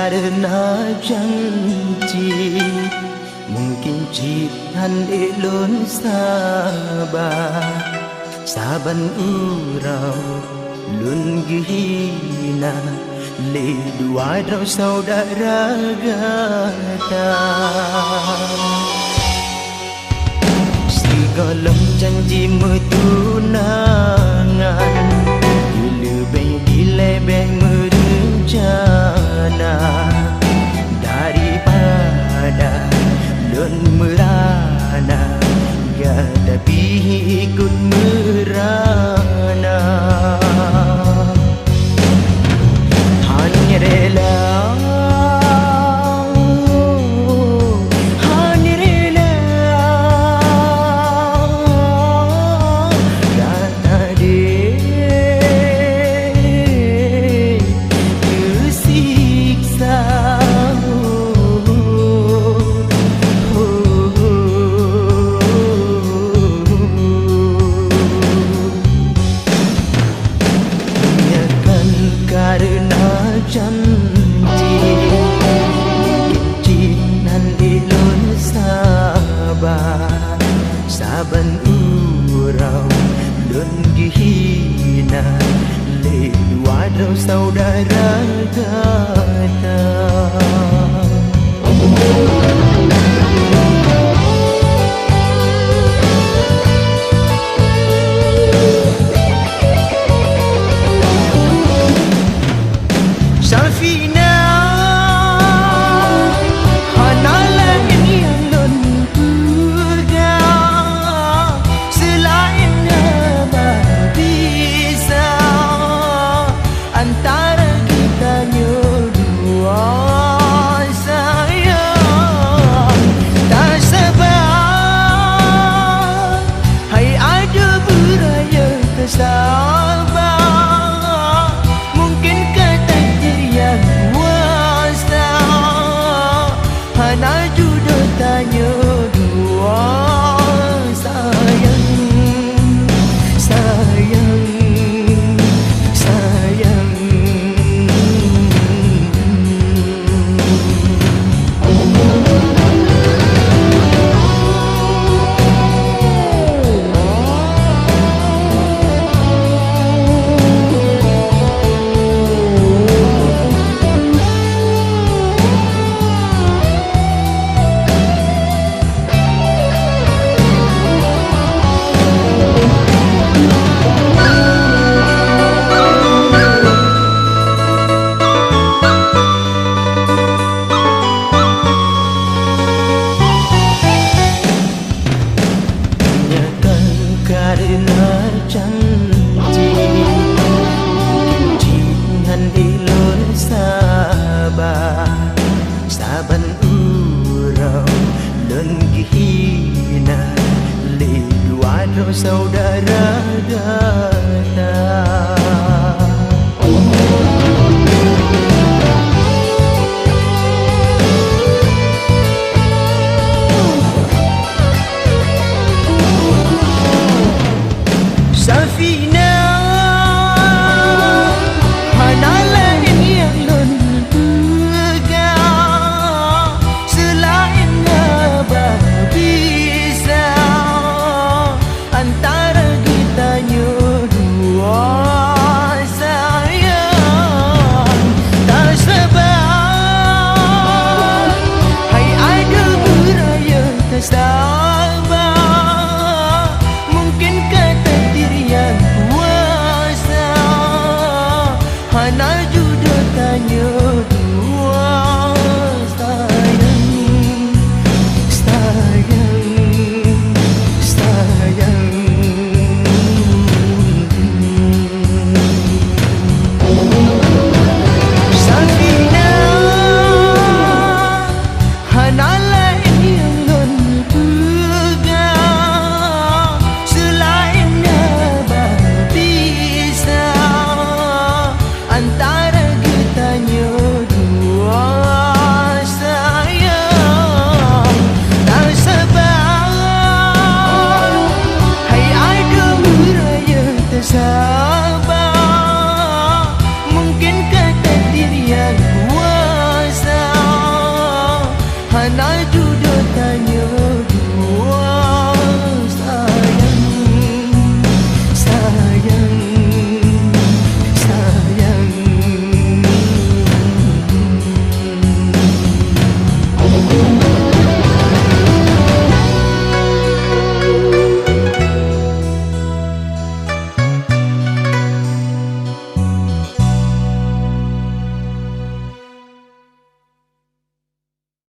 karena janji, mungkin jihan elon sabar, saban urau lun gihina, le dua draw saudara gata. Segala janji metunangan, dilebeng merencana, daripada lun merana, gadapi ikut merana. Hanya rela, hanya rela, kata dia tersiksa. Karena janji, jinan elon sabar, saban urau lun gihina, le wadraw saudara gata. Safina, hanalah yang lun pegang, selainnya berbeza antara kita dua. Sayang, tak sabar, hai ada beraya tersabar. Hana judo tanya dua. Sayang, sayang, sayang. Karena janji, jinan elon sabar, saban urau lun gihina, le wadraw saudara gata. Safina, hanalah yang lun pegang, selainnya berbeza antara hana